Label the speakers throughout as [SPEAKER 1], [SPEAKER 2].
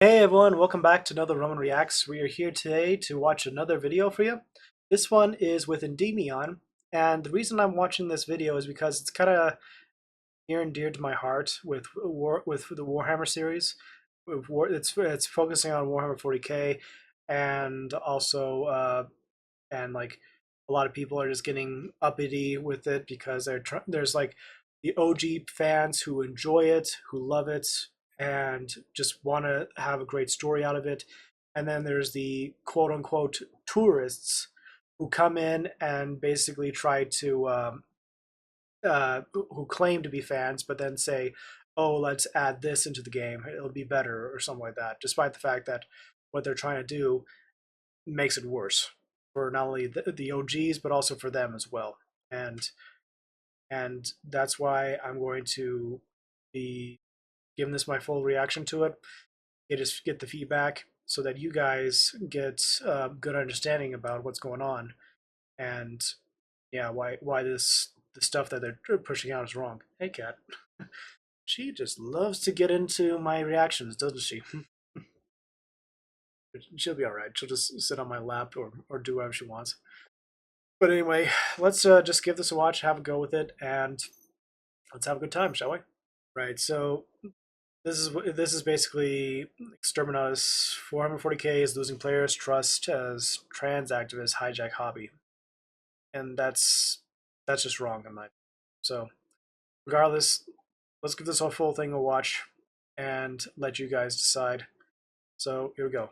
[SPEAKER 1] Hey everyone, welcome back to another Roman Reacts. We are here today to watch another video for you. This one is with Endymion, and the reason I'm watching this video is because it's kind of near and dear to my heart with the Warhammer series. It's focusing on Warhammer 40K, and also and like a lot of people are just getting uppity with it because there's like the OG fans who enjoy it, who love it, and just want to have a great story out of it. And then there's the quote unquote tourists who come in and basically try to who claim to be fans, but then say, "Oh, let's add this into the game; it'll be better," or something like that. Despite the fact that what they're trying to do makes it worse for not only the OGs but also for them as well. And that's why I'm going to be giving this my full reaction to it. Get the feedback so that you guys get a good understanding about what's going on and yeah, why the stuff that they're pushing out is wrong. Hey, cat. She just loves to get into my reactions, doesn't she? She'll be all right. She'll just sit on my lap or do whatever she wants. But anyway, let's just give this a watch, have a go with it, and let's have a good time, shall we? Right. So this is basically Exterminatus 440K is losing players' trust as trans activists hijack hobby, and that's just wrong in my opinion. So regardless, let's give this whole full thing a watch and let you guys decide. So here we go.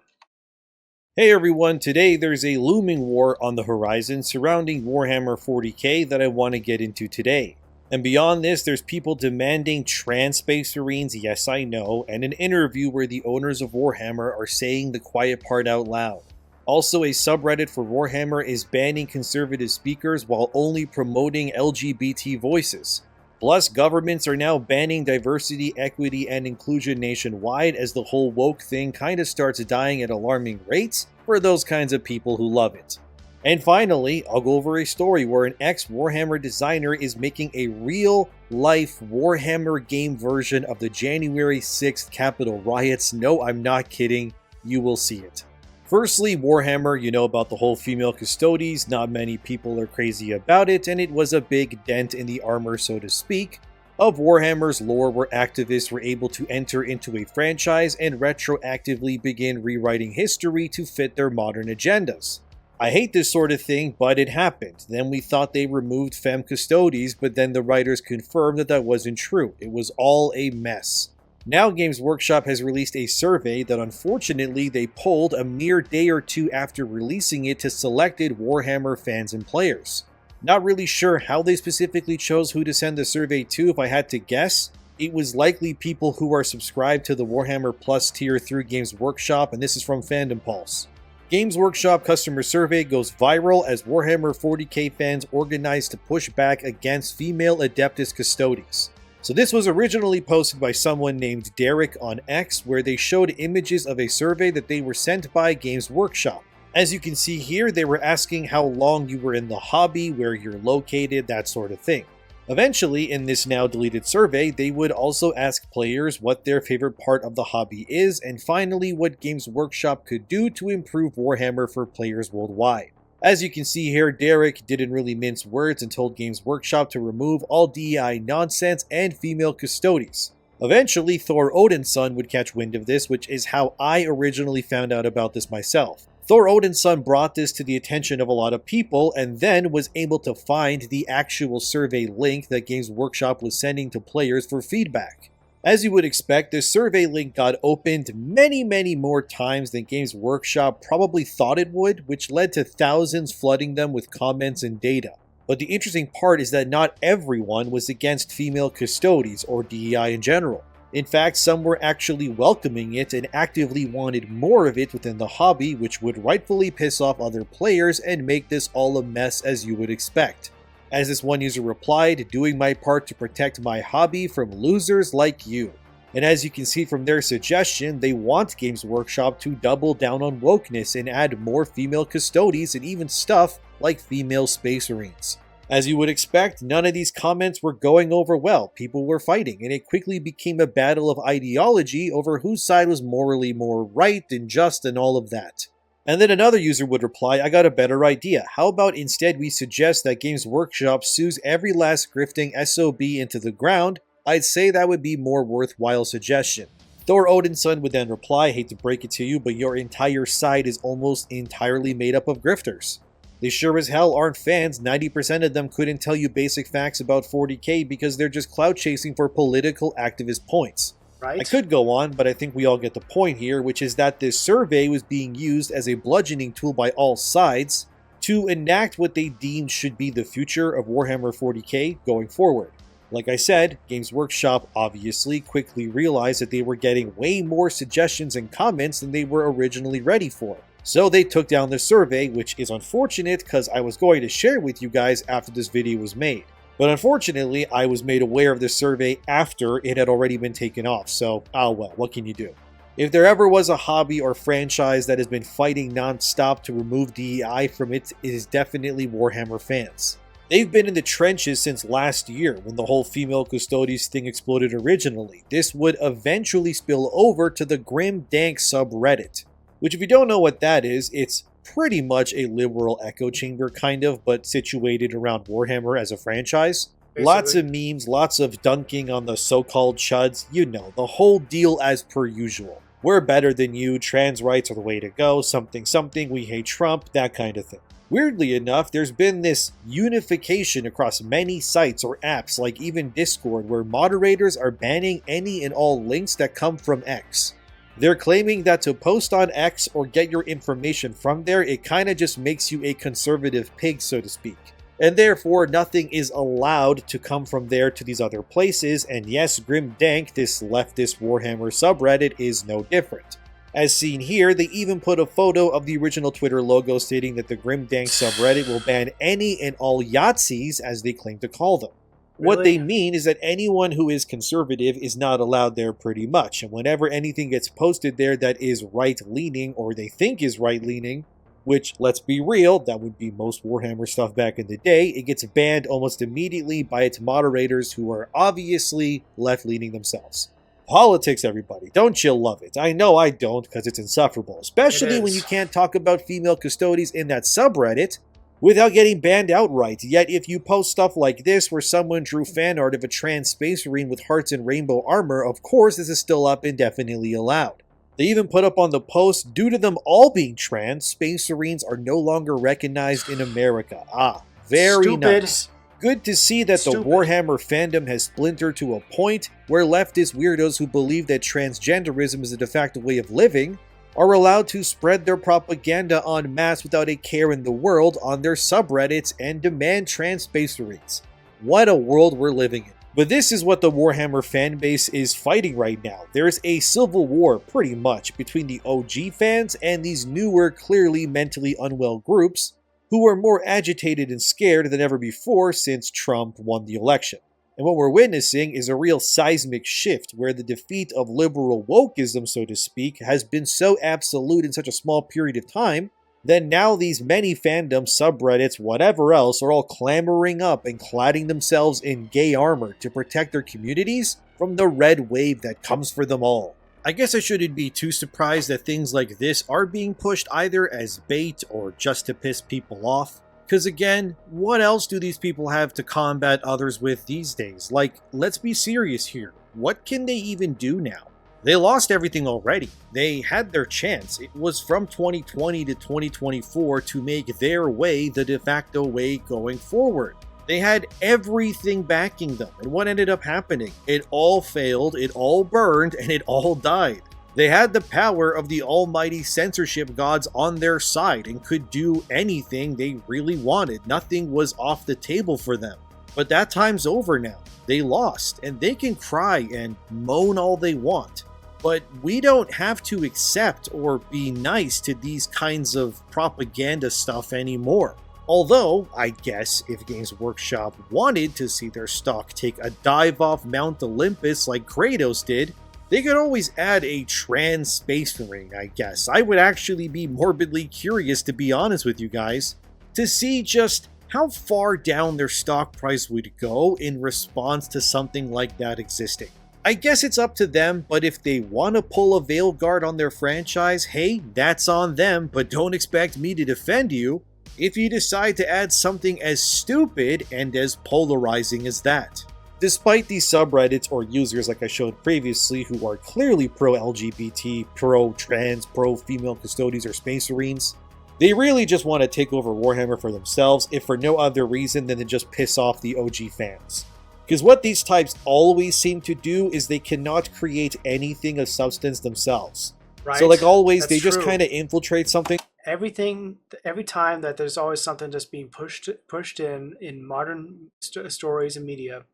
[SPEAKER 2] Hey everyone, today there's a looming war on the horizon surrounding Warhammer 40K that I want to get into today. And beyond this, there's people demanding trans space marines, yes I know, and an interview where the owners of Warhammer are saying the quiet part out loud. Also, a subreddit for Warhammer is banning conservative speakers while only promoting LGBT voices. Plus, governments are now banning diversity, equity, and inclusion nationwide as the whole woke thing kinda starts dying at alarming rates for those kinds of people who love it. And finally, I'll go over a story where an ex-Warhammer designer is making a real-life Warhammer game version of the January 6th Capitol riots. No, I'm not kidding. You will see it. Firstly, Warhammer, you know about the whole female custodes, not many people are crazy about it, and it was a big dent in the armor, so to speak, of Warhammer's lore where activists were able to enter into a franchise and retroactively begin rewriting history to fit their modern agendas. I hate this sort of thing, but it happened. Then we thought they removed femme custodes, but then the writers confirmed that that wasn't true. It was all a mess. Now Games Workshop has released a survey that unfortunately they pulled a mere day or two after releasing it to selected Warhammer fans and players. Not really sure how they specifically chose who to send the survey to. If I had to guess, it was likely people who are subscribed to the Warhammer Plus tier through Games Workshop, and this is from Fandom Pulse. Games Workshop customer survey goes viral as Warhammer 40k fans organize to push back against female Adeptus Custodes. So this was originally posted by someone named Derek on X, where they showed images of a survey that they were sent by Games Workshop. As you can see here, they were asking how long you were in the hobby, where you're located, that sort of thing. Eventually, in this now deleted survey, they would also ask players what their favorite part of the hobby is, and finally what Games Workshop could do to improve Warhammer for players worldwide. As you can see here, Derek didn't really mince words and told Games Workshop to remove all DEI nonsense and female custodes. Eventually, Thor Odin's son would catch wind of this, which is how I originally found out about this myself. Thor Odin's son brought this to the attention of a lot of people and then was able to find the actual survey link that Games Workshop was sending to players for feedback. As you would expect, this survey link got opened many more times than Games Workshop probably thought it would, which led to thousands flooding them with comments and data. But the interesting part is that not everyone was against female custodes or DEI in general. In fact, some were actually welcoming it and actively wanted more of it within the hobby, which would rightfully piss off other players and make this all a mess as you would expect. As this one user replied, doing my part to protect my hobby from losers like you. And as you can see from their suggestion, they want Games Workshop to double down on wokeness and add more female custodes and even stuff like female space marines. As you would expect, none of these comments were going over well. People were fighting, and it quickly became a battle of ideology over whose side was morally more right and just and all of that. And then another user would reply, I got a better idea. How about instead we suggest that Games Workshop sues every last grifting SOB into the ground? I'd say that would be more worthwhile suggestion. Thor Odinson would then reply, hate to break it to you, but your entire side is almost entirely made up of grifters. They sure as hell aren't fans. 90% of them couldn't tell you basic facts about 40K because they're just clout chasing for political activist points.
[SPEAKER 1] Right?
[SPEAKER 2] I could go on, but I think we all get the point here, which is that this survey was being used as a bludgeoning tool by all sides to enact what they deemed should be the future of Warhammer 40K going forward. Like I said, Games Workshop obviously quickly realized that they were getting way more suggestions and comments than they were originally ready for. So they took down the survey, which is unfortunate because I was going to share with you guys after this video was made. But unfortunately, I was made aware of the survey after it had already been taken off, so oh well, what can you do? If there ever was a hobby or franchise that has been fighting non-stop to remove DEI from it, it is definitely Warhammer fans. They've been in the trenches since last year when the whole female custodies thing exploded originally. This would eventually spill over to the Grim Dank subreddit. Which, if you don't know what that is, it's pretty much a liberal echo chamber kind of, but situated around Warhammer as a franchise.
[SPEAKER 1] Basically.
[SPEAKER 2] Lots of memes, lots of dunking on the so-called chuds, you know, the whole deal as per usual. We're better than you, trans rights are the way to go, something something, we hate Trump, that kind of thing. Weirdly enough, there's been this unification across many sites or apps like even Discord where moderators are banning any and all links that come from X. They're claiming that to post on X or get your information from there, it kinda just makes you a conservative pig, so to speak. And therefore, nothing is allowed to come from there to these other places, and yes, Grim Dank, this leftist Warhammer subreddit, is no different. As seen here, they even put a photo of the original Twitter logo stating that the Grim Dank subreddit will ban any and all Yahtzees, as they claim to call them. What
[SPEAKER 1] Really?
[SPEAKER 2] they mean is that anyone who is conservative is not allowed there pretty much, and whenever anything gets posted there that is right-leaning or they think is right-leaning, which, let's be real, that would be most Warhammer stuff back in the day, it gets banned almost immediately by its moderators who are obviously left-leaning themselves. Politics, everybody. Don't you love it? I know I don't, because it's insufferable, especially when you can't talk about female custodies in that subreddit without getting banned outright. Yet if you post stuff like this where someone drew fan art of a trans space marine with hearts and rainbow armor, of course this is still up and definitely allowed. They even put up on the post, due to them all being trans, space marines are no longer recognized in America. Ah, very
[SPEAKER 1] Stupid.
[SPEAKER 2] nice. Good to see that the
[SPEAKER 1] Stupid.
[SPEAKER 2] Warhammer fandom has splintered to a point where leftist weirdos who believe that transgenderism is a de facto way of living are allowed to spread their propaganda en masse without a care in the world on their subreddits and demand trans space marines. What a world we're living in. But this is what the Warhammer fanbase is fighting right now. There's a civil war, pretty much, between the OG fans and these newer, clearly mentally unwell groups who are more agitated and scared than ever before since Trump won the election. And what we're witnessing is a real seismic shift where the defeat of liberal wokeism, so to speak, has been so absolute in such a small period of time that now these many fandoms, subreddits, whatever else, are all clamoring up and cladding themselves in gay armor to protect their communities from the red wave that comes for them all. I guess I shouldn't be too surprised that things like this are being pushed either as bait or just to piss people off. Because again, what else do these people have to combat others with these days? Like, let's be serious here. What can they even do now? They lost everything already. They had their chance. It was from 2020 to 2024 to make their way the de facto way going forward. They had everything backing them. And what ended up happening? It all failed, it all burned, and it all died. They had the power of the almighty censorship gods on their side and could do anything they really wanted. Nothing was off the table for them. But that time's over now. They lost, and they can cry and moan all they want. But we don't have to accept or be nice to these kinds of propaganda stuff anymore. Although, I guess, if Games Workshop wanted to see their stock take a dive off Mount Olympus like Kratos did, they could always add a trans space marine, I guess. I would actually be morbidly curious, to be honest with you guys, to see just how far down their stock price would go in response to something like that existing. I guess it's up to them, but if they want to pull a Veilguard on their franchise, hey, that's on them, but don't expect me to defend you if you decide to add something as stupid and as polarizing as that. Despite these subreddits or users like I showed previously who are clearly pro-LGBT, pro-trans, pro-female custodies or space marines, they really just want to take over Warhammer for themselves, if for no other reason than to just piss off the OG fans. Because what these types always seem to do is they cannot create anything of substance themselves.
[SPEAKER 1] Right.
[SPEAKER 2] So like always,
[SPEAKER 1] That's
[SPEAKER 2] they just
[SPEAKER 1] true.
[SPEAKER 2] kind of infiltrate something.
[SPEAKER 1] Every time that there's always something just being pushed in modern stories and media.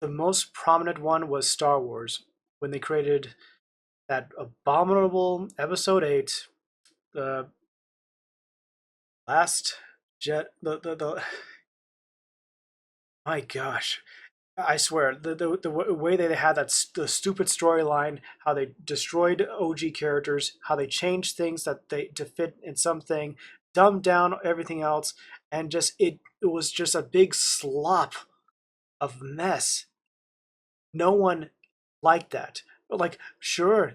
[SPEAKER 1] The most prominent one was Star Wars, when they created that abominable Episode 8, the last jet, the my gosh, I swear, the way they had the stupid storyline, how they destroyed OG characters, how they changed things that they to fit in something, dumbed down everything else, and just it was just a big slop of mess. No one liked that. Like, sure,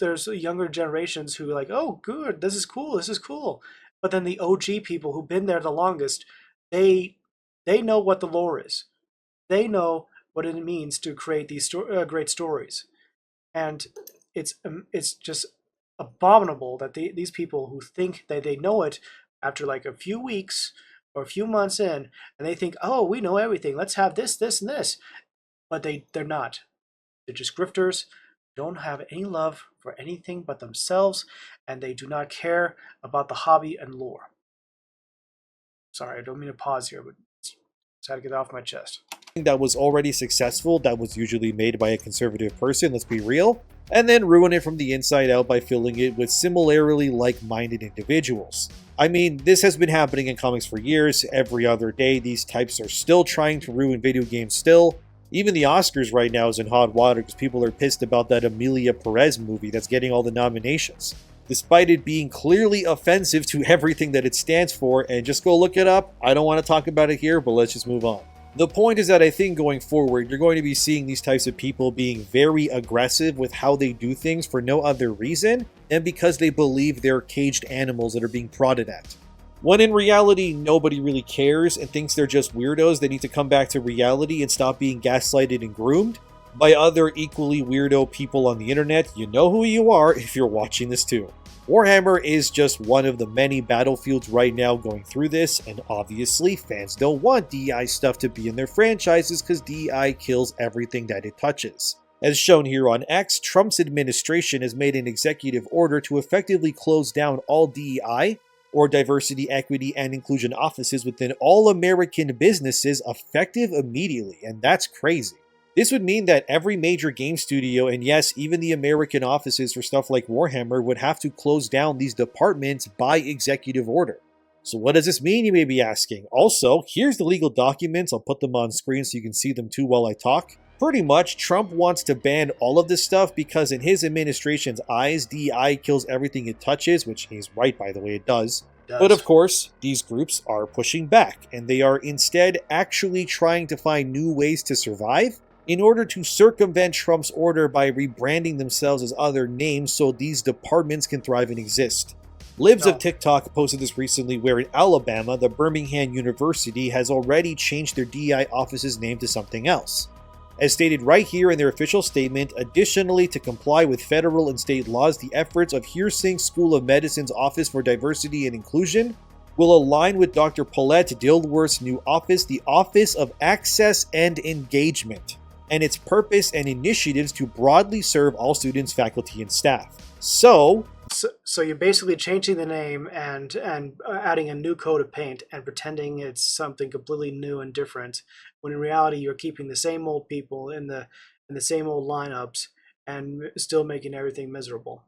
[SPEAKER 1] there's younger generations who are like, oh, good, this is cool, this is cool. But then the OG people who've been there the longest, they they know what the lore is. They know what it means to create these great stories, and it's just abominable that these people who think that they know it after like a few weeks or a few months in, and they think, oh, we know everything. Let's have this, this, and this, but they're not. They're just grifters. Don't have any love for anything but themselves, and they do not care about the hobby and lore. Sorry, I don't mean to pause here, but just had to get it off my chest.
[SPEAKER 2] That was already successful, that was usually made by a conservative person, let's be real, and then ruin it from the inside out by filling it with similarly like-minded individuals. I mean, this has been happening in comics for years. Every other day, these types are still trying to ruin video games still. Even the Oscars right now is in hot water because people are pissed about that Emilia Perez movie that's getting all the nominations, despite it being clearly offensive to everything that it stands for. And just go look it up. I don't want to talk about it here, but let's just move on. The point is that I think going forward, you're going to be seeing these types of people being very aggressive with how they do things for no other reason than because they believe they're caged animals that are being prodded at. When in reality, nobody really cares and thinks they're just weirdos that need to come back to reality and stop being gaslighted and groomed by other equally weirdo people on the internet. You know who you are if you're watching this too. Warhammer is just one of the many battlefields right now going through this, and obviously fans don't want DEI stuff to be in their franchises because DEI kills everything that it touches. As shown here on X, Trump's administration has made an executive order to effectively close down all DEI, or diversity, equity, and inclusion offices within all American businesses effective immediately, and that's crazy. This would mean that every major game studio, and yes, even the American offices for stuff like Warhammer, would have to close down these departments by executive order. So what does this mean, you may be asking? Also, here's the legal documents. I'll put them on screen so you can see them too while I talk. Pretty much, Trump wants to ban all of this stuff because in his administration's eyes, DEI kills everything it touches, which he's right, by the way, it does. But of course, these groups are pushing back, and they are instead actually trying to find new ways to survive in order to circumvent Trump's order by rebranding themselves as other names so these departments can thrive and exist. Libs of TikTok posted this recently where in Alabama, the Birmingham University has already changed their DEI office's name to something else. As stated right here in their official statement, additionally to comply with federal and state laws, the efforts of Hearsing School of Medicine's Office for Diversity and Inclusion will align with Dr. Paulette Dilworth's new office, the Office of Access and Engagement, and its purpose and initiatives to broadly serve all students, faculty, and staff. So
[SPEAKER 1] you're basically changing the name and adding a new coat of paint and pretending it's something completely new and different, when in reality you're keeping the same old people in the same old lineups and still making everything miserable.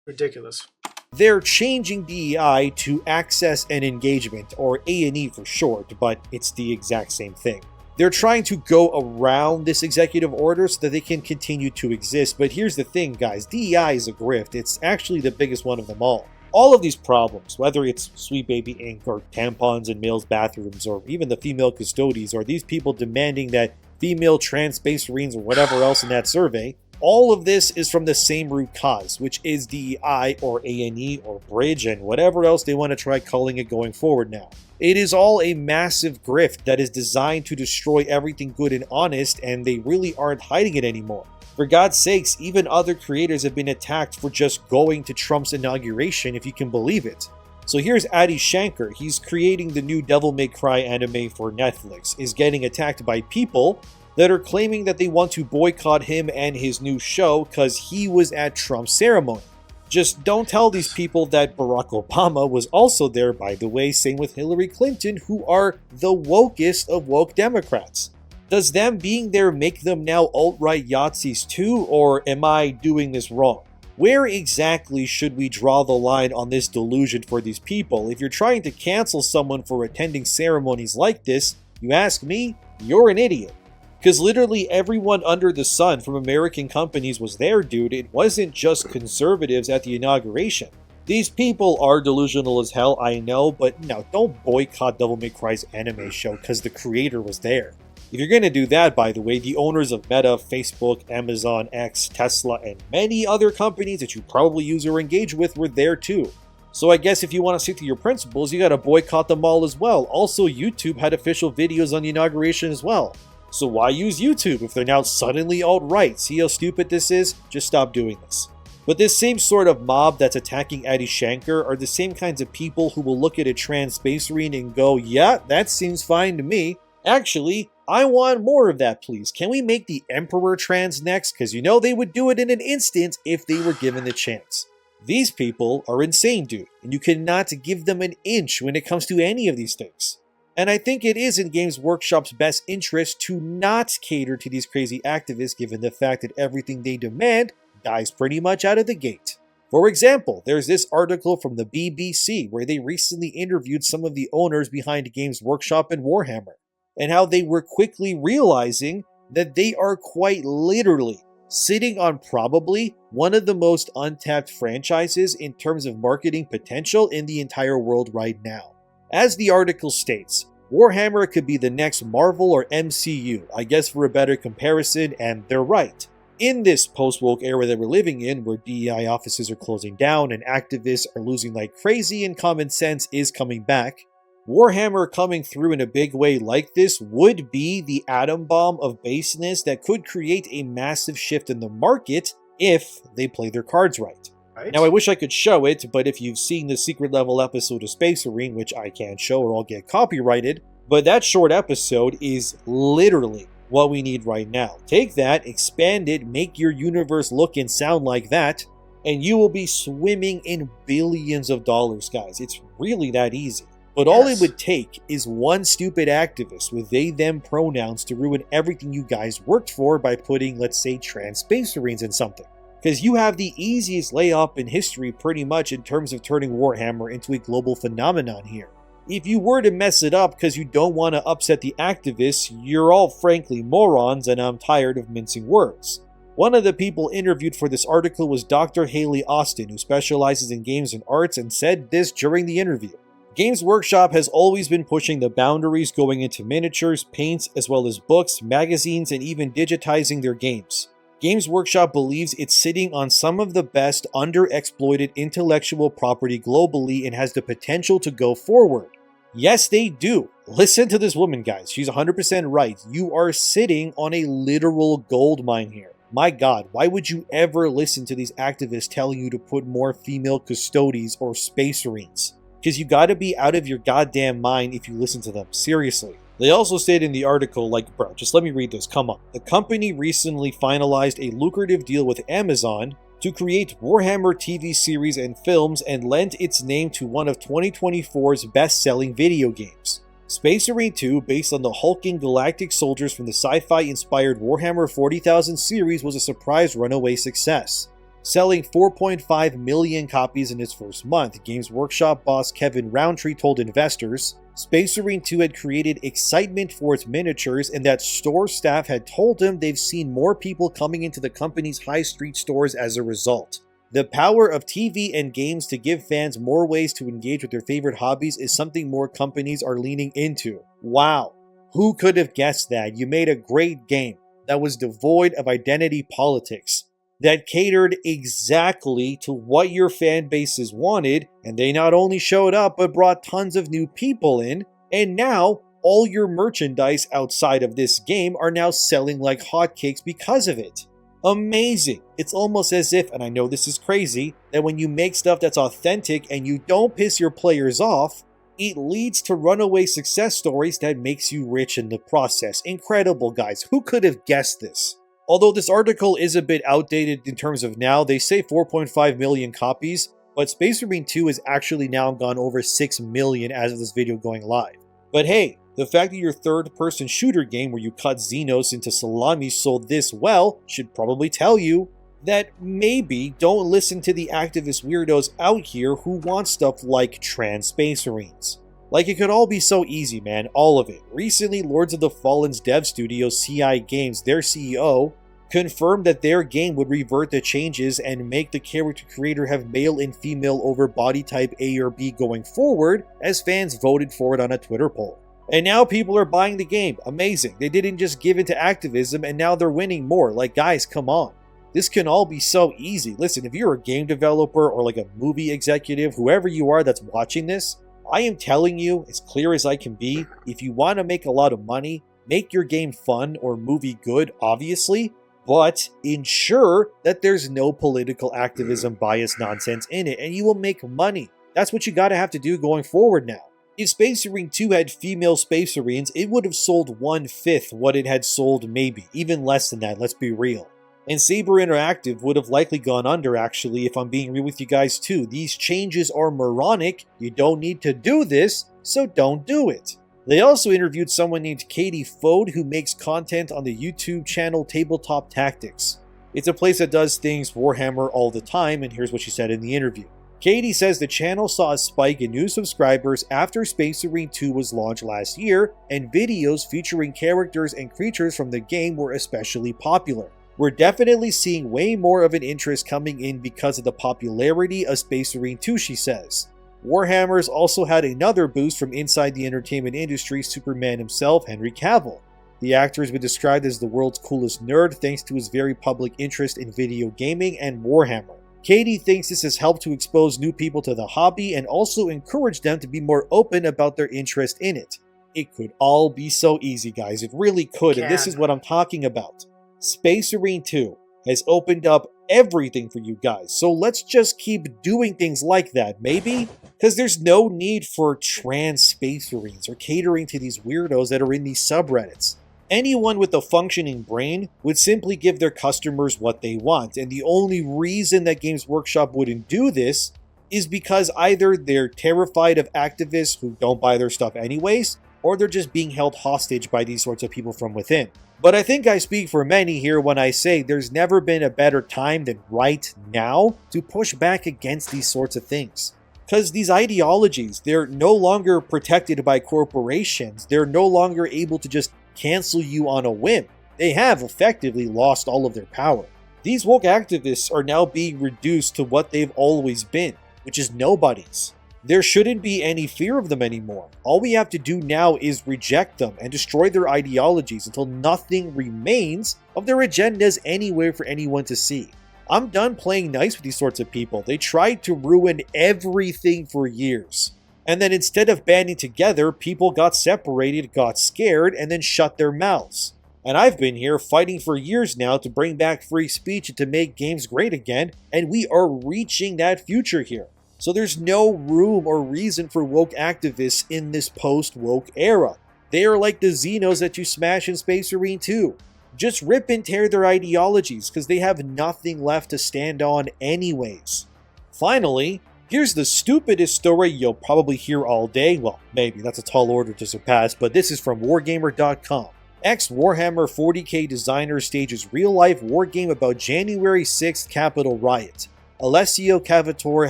[SPEAKER 1] Ridiculous.
[SPEAKER 2] They're changing DEI to Access and Engagement, or A&E for short, but it's the exact same thing. They're trying to go around this executive order so that they can continue to exist. But here's the thing, guys. DEI is a grift. It's actually the biggest one of them all. All of these problems, whether it's Sweet Baby ink or tampons in males' bathrooms or even the female custodies or these people demanding that female trans space marines or whatever else in that survey, all of this is from the same root cause, which is DEI or ANE or Bridge and whatever else they want to try calling it going forward now. It is all a massive grift that is designed to destroy everything good and honest, and they really aren't hiding it anymore. For God's sakes, even other creators have been attacked for just going to Trump's inauguration, if you can believe it. So here's Adi Shankar, he's creating the new Devil May Cry anime for Netflix, is getting attacked by people that are claiming that they want to boycott him and his new show because he was at Trump's ceremony. Just don't tell these people that Barack Obama was also there, by the way, same with Hillary Clinton, who are the wokest of woke Democrats. Does them being there make them now alt-right Yahtzees too, or am I doing this wrong? Where exactly should we draw the line on this delusion for these people? If you're trying to cancel someone for attending ceremonies like this, you ask me, you're an idiot. Because literally everyone under the sun from American companies was there, dude. It wasn't just conservatives at the inauguration. These people are delusional as hell, I know, but no, don't boycott Devil May Cry's anime show because the creator was there. If you're going to do that, by the way, the owners of Meta, Facebook, Amazon, X, Tesla, and many other companies that you probably use or engage with were there too. So I guess if you want to stick to your principles, you got to boycott them all as well. Also, YouTube had official videos on the inauguration as well. So why use YouTube if they're now suddenly alt-right? See how stupid this is? Just stop doing this. But this same sort of mob that's attacking Adi Shankar are the same kinds of people who will look at a trans space marine and go, yeah, that seems fine to me. Actually, I want more of that, please. Can we make the Emperor trans next? Because you know they would do it in an instant if they were given the chance. These people are insane, dude, and you cannot give them an inch when it comes to any of these things. And I think it is in Games Workshop's best interest to not cater to these crazy activists given the fact that everything they demand dies pretty much out of the gate. For example, there's this article from the BBC where they recently interviewed some of the owners behind Games Workshop and Warhammer, and how they were quickly realizing that they are quite literally sitting on probably one of the most untapped franchises in terms of marketing potential in the entire world right now. As the article states, Warhammer could be the next Marvel or MCU, I guess for a better comparison, and they're right. In this post-woke era that we're living in, where DEI offices are closing down and activists are losing like crazy and common sense is coming back, Warhammer coming through in a big way like this would be the atom bomb of baseness that could create a massive shift in the market if they play their cards right. Now, I wish I could show it, but if you've seen the secret level episode of Space Marine, which I can't show or I'll get copyrighted, but that short episode is literally what we need right now. Take that, expand it, make your universe look and sound like that, and you will be swimming in billions of dollars, guys. It's really that easy. But all it would take is one stupid activist with they-them pronouns to ruin everything you guys worked for by putting, let's say, trans space marines in something. Because you have the easiest layup in history pretty much in terms of turning Warhammer into a global phenomenon here. If you were to mess it up because you don't want to upset the activists, you're all frankly morons and I'm tired of mincing words. One of the people interviewed for this article was Dr. Haley Austin, who specializes in games and arts, and said this during the interview. Games Workshop has always been pushing the boundaries going into miniatures, paints, as well as books, magazines, and even digitizing their games. Games Workshop believes it's sitting on some of the best underexploited intellectual property globally and has the potential to go forward. Yes, they do. Listen to this woman, guys. She's 100% right. You are sitting on a literal gold mine here. My God, why would you ever listen to these activists telling you to put more female custodies or space marines? Because you gotta be out of your goddamn mind if you listen to them. Seriously. They also stated in the article, like, bro, just let me read this, come on. The company recently finalized a lucrative deal with Amazon to create Warhammer TV series and films and lent its name to one of 2024's best-selling video games. Space Marine 2, based on the hulking galactic soldiers from the sci-fi-inspired Warhammer 40,000 series, was a surprise runaway success. Selling 4.5 million copies in its first month, Games Workshop boss Kevin Roundtree told investors, Space Marine 2 had created excitement for its miniatures and that store staff had told him they've seen more people coming into the company's high street stores as a result. The power of TV and games to give fans more ways to engage with their favorite hobbies is something more companies are leaning into. Wow, who could have guessed that? You made a great game that was devoid of identity politics, that catered exactly to what your fan bases wanted, and they not only showed up but brought tons of new people in, and now all your merchandise outside of this game are now selling like hotcakes because of it. Amazing. It's almost as if, and I know this is crazy, that when you make stuff that's authentic and you don't piss your players off, it leads to runaway success stories that makes you rich in the process. Incredible, guys. Who could have guessed this? Although this article is a bit outdated in terms of now, they say 4.5 million copies, but Space Marine 2 has actually now gone over 6 million as of this video going live. But hey, the fact that your third-person shooter game where you cut Xenos into salami sold this well should probably tell you that maybe don't listen to the activist weirdos out here who want stuff like trans Space Marines. Like, it could all be so easy, man, all of it. Recently, Lords of the Fallen's dev studio, CI Games, their CEO, confirmed that their game would revert the changes and make the character creator have male and female over body type A or B going forward, as fans voted for it on a Twitter poll. And now people are buying the game. Amazing. They didn't just give in to activism and now they're winning more. Like, guys, come on. This can all be so easy. Listen, if you're a game developer or like a movie executive, whoever you are that's watching this, I am telling you, as clear as I can be, if you want to make a lot of money, make your game fun or movie good, obviously, but ensure that there's no political activism bias nonsense in it, and you will make money. That's what you gotta have to do going forward now. If Space Marine 2 had female Space Marines, it would have sold 1/5 what it had sold, maybe, even less than that, let's be real. And Saber Interactive would have likely gone under, actually, if I'm being real with you guys too. These changes are moronic, you don't need to do this, so don't do it. They also interviewed someone named Katie Fode, who makes content on the YouTube channel Tabletop Tactics. It's a place that does things Warhammer all the time, and here's what she said in the interview. Katie says the channel saw a spike in new subscribers after Space Marine 2 was launched last year, and videos featuring characters and creatures from the game were especially popular. We're definitely seeing way more of an interest coming in because of the popularity of Space Marine 2, she says. Warhammer's also had another boost from inside the entertainment industry, Superman himself, Henry Cavill. The actor has been described as the world's coolest nerd thanks to his very public interest in video gaming and Warhammer. Katie thinks this has helped to expose new people to the hobby and also encourage them to be more open about their interest in it. It could all be so easy, guys. It really could, and this is what I'm talking about. Space Marine 2 has opened up everything for you guys, so let's just keep doing things like that, maybe? Because there's no need for trans Space Marines or catering to these weirdos that are in these subreddits. Anyone with a functioning brain would simply give their customers what they want, and the only reason that Games Workshop wouldn't do this is because either they're terrified of activists who don't buy their stuff anyways, or they're just being held hostage by these sorts of people from within. But I think I speak for many here when I say there's never been a better time than right now to push back against these sorts of things. Because these ideologies, they're no longer protected by corporations. They're no longer able to just cancel you on a whim. They have effectively lost all of their power. These woke activists are now being reduced to what they've always been, which is nobodies. There shouldn't be any fear of them anymore. All we have to do now is reject them and destroy their ideologies until nothing remains of their agendas anywhere for anyone to see. I'm done playing nice with these sorts of people. They tried to ruin everything for years. And then instead of banding together, people got separated, got scared, and then shut their mouths. And I've been here fighting for years now to bring back free speech and to make games great again, and we are reaching that future here. So there's no room or reason for woke activists in this post-woke era. They are like the Xenos that you smash in Space Marine 2. Just rip and tear their ideologies because they have nothing left to stand on anyways. Finally, here's the stupidest story you'll probably hear all day. Well, maybe, that's a tall order to surpass, but this is from Wargamer.com. Ex-Warhammer 40K designer stages real-life wargame about January 6th Capitol riot. Alessio Cavatore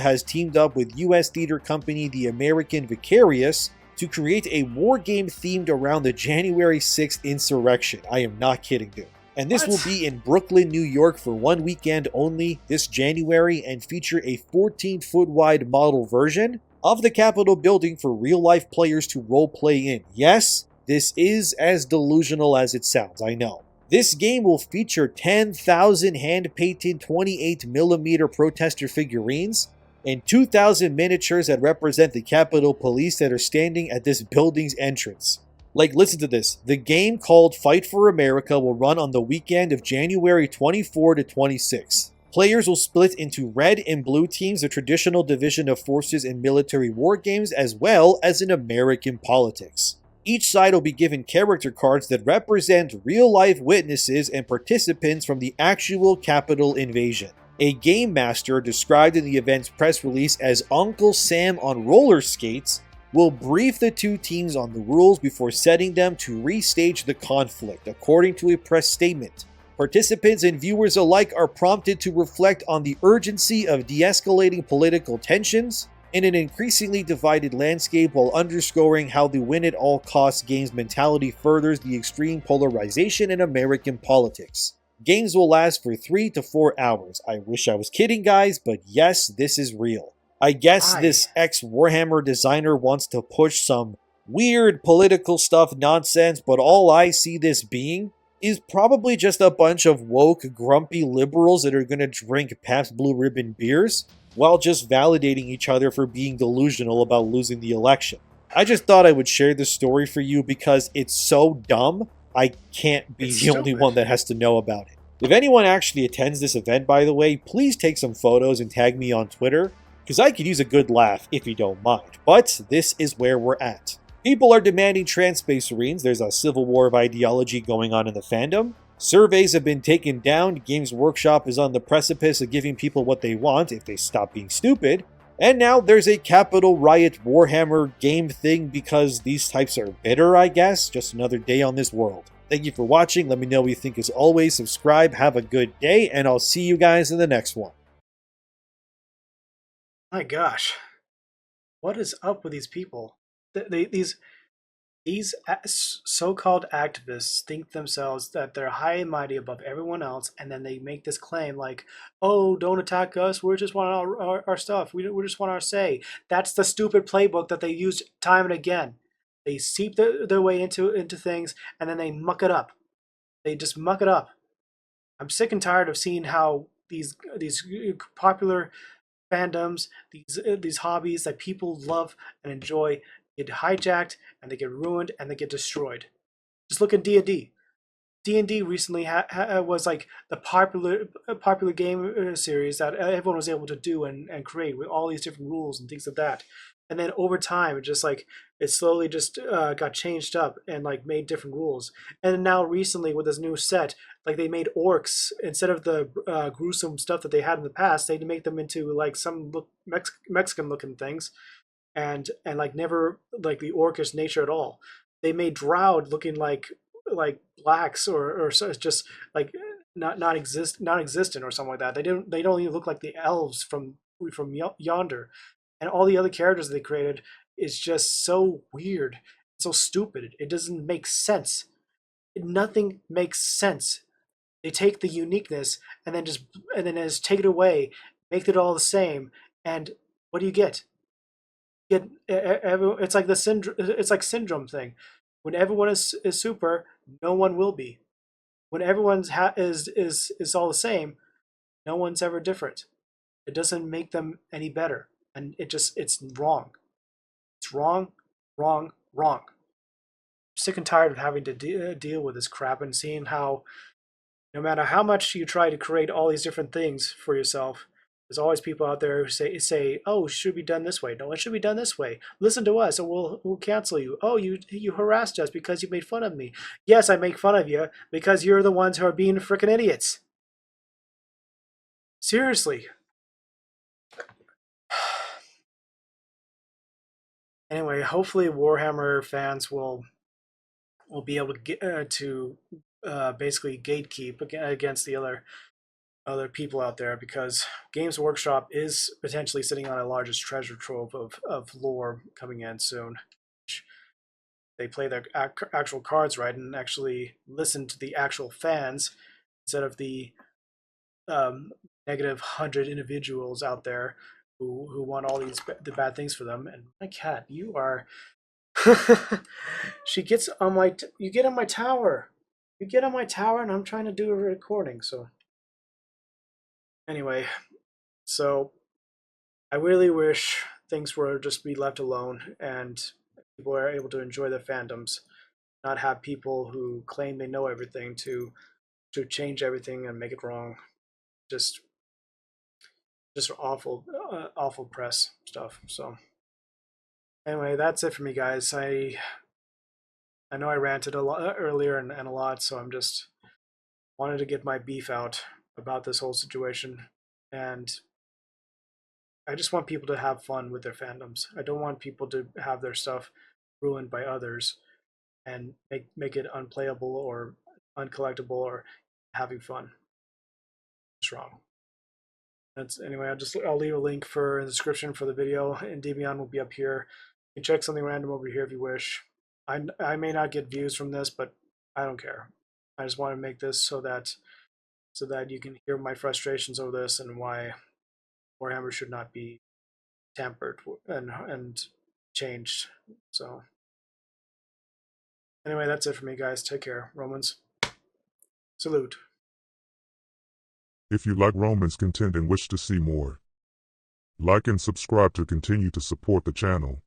[SPEAKER 2] has teamed up with US theater company The American Vicarious to create a wargame themed around the January 6th insurrection. I am not kidding, dude. And this will
[SPEAKER 1] What?
[SPEAKER 2] be in Brooklyn, New York for one weekend only this January and feature a 14-foot wide model version of the Capitol building for real-life players to roleplay in. Yes, this is as delusional as it sounds, I know. This game will feature 10,000 hand-painted 28mm protester figurines and 2,000 miniatures that represent the Capitol Police that are standing at this building's entrance. Like, listen to this. The game called Fight for America will run on the weekend of January 24 to 26. Players will split into red and blue teams, a traditional division of forces in military war games, as well as in American politics. Each side will be given character cards that represent real-life witnesses and participants from the actual Capitol invasion. A game master, described in the event's press release as Uncle Sam on roller skates, will brief the two teams on the rules before setting them to restage the conflict, according to a press statement. Participants and viewers alike are prompted to reflect on the urgency of de-escalating political tensions in an increasingly divided landscape, while underscoring how the win-at-all-costs games mentality furthers the extreme polarization in American politics. Games will last for 3 to 4 hours. I wish I was kidding, guys, but yes, this is real. I guess
[SPEAKER 1] Why?
[SPEAKER 2] this ex-Warhammer designer wants to push some weird political stuff nonsense, but all I see this being is probably just a bunch of woke, grumpy liberals that are going to drink Pabst Blue Ribbon beers while just validating each other for being delusional about losing the election. I just thought I would share this story for you because it's so dumb, I can't be
[SPEAKER 1] It's
[SPEAKER 2] the only
[SPEAKER 1] stupid.
[SPEAKER 2] one that has to know about it. If anyone actually attends this event, by the way, please take some photos and tag me on Twitter, because I could use a good laugh if you don't mind. But this is where we're at. People are demanding trans space marines. There's a civil war of ideology going on in the fandom. Surveys have been taken down. Games Workshop is on the precipice of giving people what they want if they stop being stupid. And now there's a Capitol Riot Warhammer game thing because these types are bitter, I guess. Just another day on this world. Thank you for watching. Let me know what you think as always. Subscribe. Have a good day. And I'll see you guys in the next one.
[SPEAKER 1] My gosh. What is up with these people? These so-called activists think themselves that they're high and mighty above everyone else, and then they make this claim like, "Oh, don't attack us. We just want our stuff. We just want our say." That's the stupid playbook that they use time and again. They seep their way into things, and then they muck it up. They just muck it up. I'm sick and tired of seeing how these popular fandoms, these hobbies that people love and enjoy, get hijacked and they get ruined and they get destroyed. Just look at D&D. D&D recently was like the popular game series that everyone was able to do and create with all these different rules and things like that. And then over time, it slowly just got changed up and like made different rules. And now recently with this new set, like they made orcs instead of the gruesome stuff that they had in the past. They make them into like some Mexican looking things, and like never like the orcish nature at all. They made Drow looking like blacks or just like non-existent or something like that. They don't even look like the elves from yonder, and all the other characters they created is just so weird, so stupid. It doesn't make sense. Nothing makes sense. They take the uniqueness and then just take it away, make it all the same, and what do you get? It's like the syndrome. It's like syndrome thing. When everyone is super, no one will be. When everyone's is all the same, no one's ever different. It doesn't make them any better, and it's wrong. It's wrong, wrong, wrong. I'm sick and tired of having to deal with this crap and seeing how no matter how much you try to create all these different things for yourself, there's always people out there who say, "Oh, it should be done this way. No, it should be done this way. Listen to us, or we'll cancel you. Oh, you harassed us because you made fun of me. Yes, I make fun of you because you're the ones who are being freaking idiots. Seriously." Anyway, hopefully Warhammer fans will be able to get basically gatekeep against the other people out there, because Games Workshop is potentially sitting on a largest treasure trove of lore coming in soon. they play their actual cards right and actually listen to the actual fans instead of the negative 100 individuals out there who want all the bad things for them. And my cat, you are she gets on my you get on my tower. You get on my tower and I'm trying to do a recording. So anyway, so I really wish things were just be left alone and people are able to enjoy their fandoms, not have people who claim they know everything to change everything and make it wrong. Just just awful awful press stuff. So anyway, that's it for me, guys. I know I ranted a lot earlier and a lot, so I'm just wanted to get my beef out about this whole situation. And I just want people to have fun with their fandoms. I don't want people to have their stuff ruined by others and make it unplayable or uncollectible or having fun. It's wrong. That's anyway. I'll leave a link for in the description for the video, and Debian will be up here. You can check something random over here if you wish. I may not get views from this, but I don't care. I just want to make this so that you can hear my frustrations over this and why Warhammer should not be tampered and changed. So anyway, that's it for me, guys. Take care, Romans. Salute.
[SPEAKER 3] If you like Romans content and wish to see more, like and subscribe to continue to support the channel.